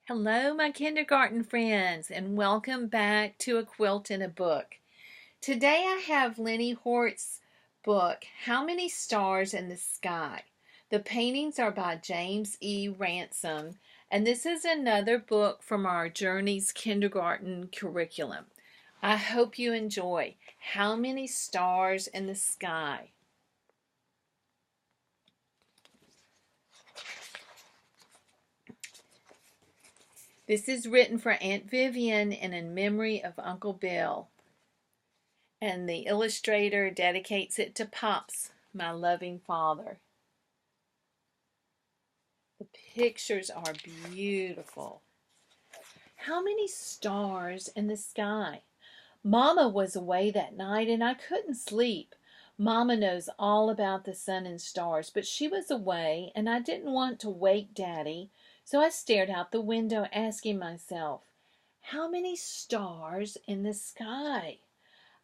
Hello, my kindergarten friends, and welcome back to A Quilt and a Book. Today I have Lenny Hort's book, How Many Stars in the Sky? The paintings are by James E. Ransom, and this is another book from our Journeys kindergarten curriculum. I hope you enjoy How Many Stars in the Sky? This is written for Aunt Vivian and in memory of Uncle Bill. And the illustrator dedicates it to Pops, my loving father. The pictures are beautiful. How many stars in the sky? Mama was away that night and I couldn't sleep. Mama knows all about the sun and stars, but she was away and I didn't want to wake Daddy, so I stared out the window asking myself, how many stars in the sky?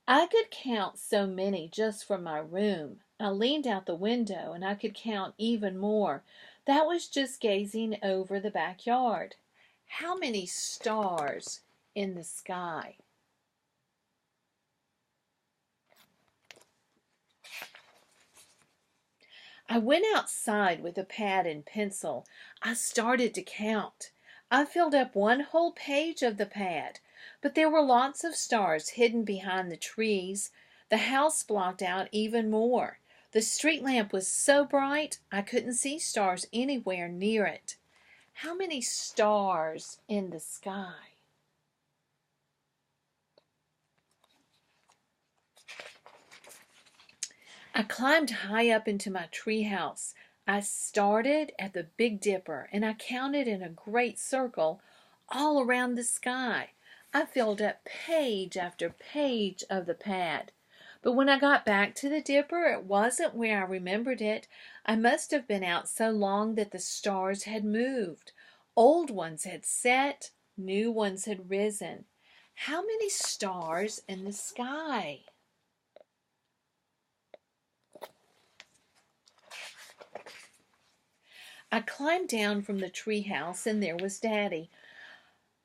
I could count so many just from my room. I leaned out the window and I could count even more. That was just gazing over the backyard. How many stars in the sky? I went outside with a pad and pencil. I started to count. I filled up one whole page of the pad, but there were lots of stars hidden behind the trees. The house blocked out even more. The street lamp was so bright I couldn't see stars anywhere near it. How many stars in the sky? I climbed high up into my treehouse. I started at the Big Dipper and I counted in a great circle all around the sky. I filled up page after page of the pad. But when I got back to the Dipper, it wasn't where I remembered it. I must have been out so long that the stars had moved. Old ones had set, new ones had risen. How many stars in the sky? I climbed down from the treehouse and there was Daddy.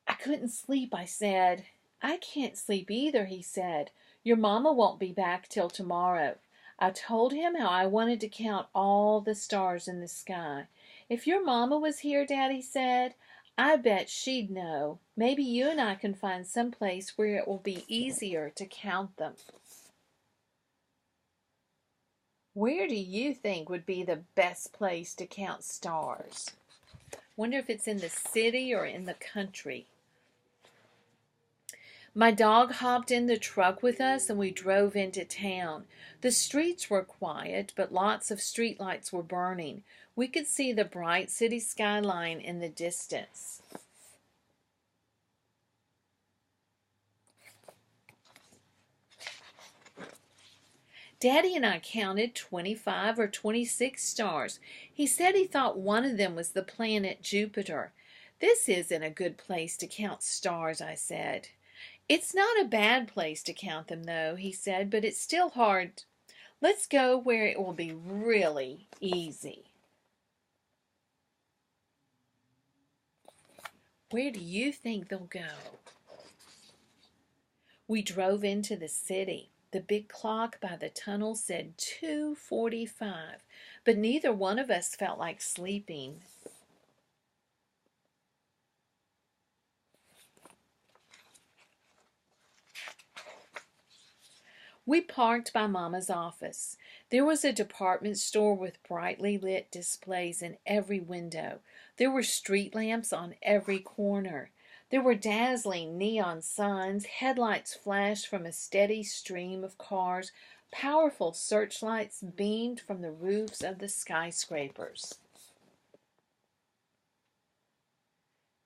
I couldn't sleep, I said. I can't sleep either, he said. Your mama won't be back till tomorrow. I told him how I wanted to count all the stars in the sky. If your mama was here, Daddy said, I bet she'd know. Maybe you and I can find some place where it will be easier to count them. Where do you think would be the best place to count stars? Wonder if it's in the city or in the country. My dog hopped in the truck with us and we drove into town. The streets were quiet, but lots of streetlights were burning. We could see the bright city skyline in the distance. Daddy and I counted 25 or 26 stars. He said he thought one of them was the planet Jupiter. This isn't a good place to count stars, I said. It's not a bad place to count them, though, he said, but it's still hard. Let's go where it will be really easy. Where do you think they'll go? We drove into the city. The big clock by the tunnel said 2:45, but neither one of us felt like sleeping. We parked by Mama's office. There was a department store with brightly lit displays in every window. There were street lamps on every corner. There were dazzling neon signs. Headlights flashed from a steady stream of cars. Powerful searchlights beamed from the roofs of the skyscrapers.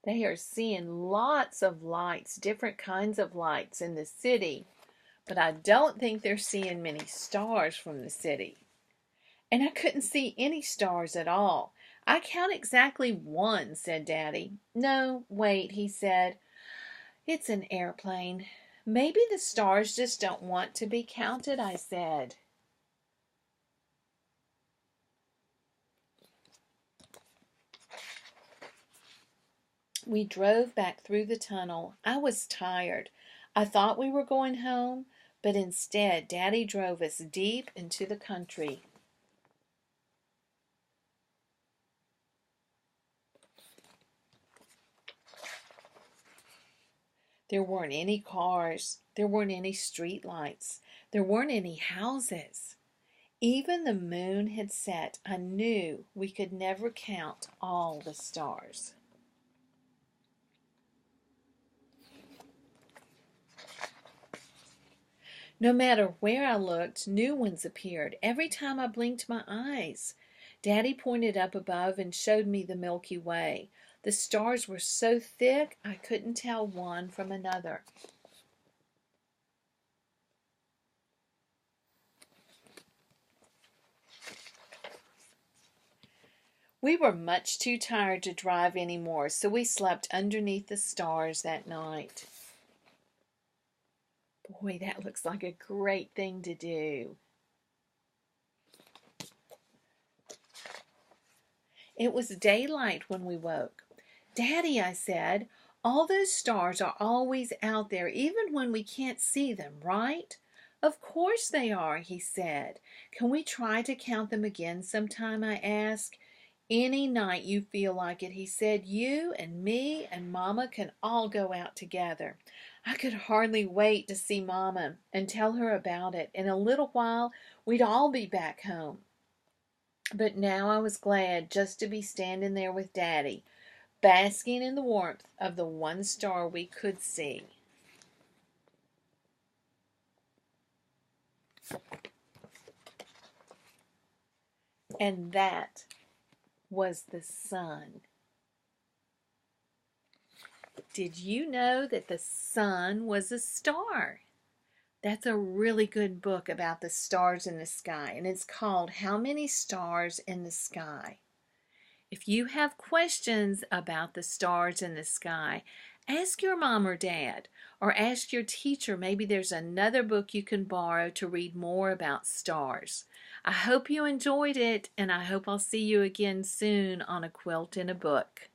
They are seeing lots of lights, different kinds of lights in the city. But I don't think they're seeing many stars from the city. And I couldn't see any stars at all. I count exactly one, said Daddy. No, wait, he said. It's an airplane. Maybe the stars just don't want to be counted, I said. We drove back through the tunnel. I was tired. I thought we were going home, but instead Daddy drove us deep into the country. There weren't any cars. There weren't any street lights. There weren't any houses. Even the moon had set. I knew we could never count all the stars. No matter where I looked, new ones appeared every time I blinked my eyes. Daddy pointed up above and showed me the Milky Way. The stars were so thick I couldn't tell one from another. We were much too tired to drive anymore, so we slept underneath the stars that night. Boy, that looks like a great thing to do. It was daylight when we woke. Daddy, I said, all those stars are always out there, even when we can't see them, right? Of course they are, he said. Can we try to count them again sometime, I asked. Any night you feel like it, he said. You and me and Mama can all go out together. I could hardly wait to see Mama and tell her about it. In a little while, we'd all be back home. But now I was glad just to be standing there with Daddy, basking in the warmth of the one star we could see. And that was the sun. Did you know that the sun was a star? That's a really good book about the stars in the sky, and it's called How Many Stars in the Sky? If you have questions about the stars in the sky, ask your mom or dad, or ask your teacher. Maybe there's another book you can borrow to read more about stars. I hope you enjoyed it, and I hope I'll see you again soon on A Quilt and a Book.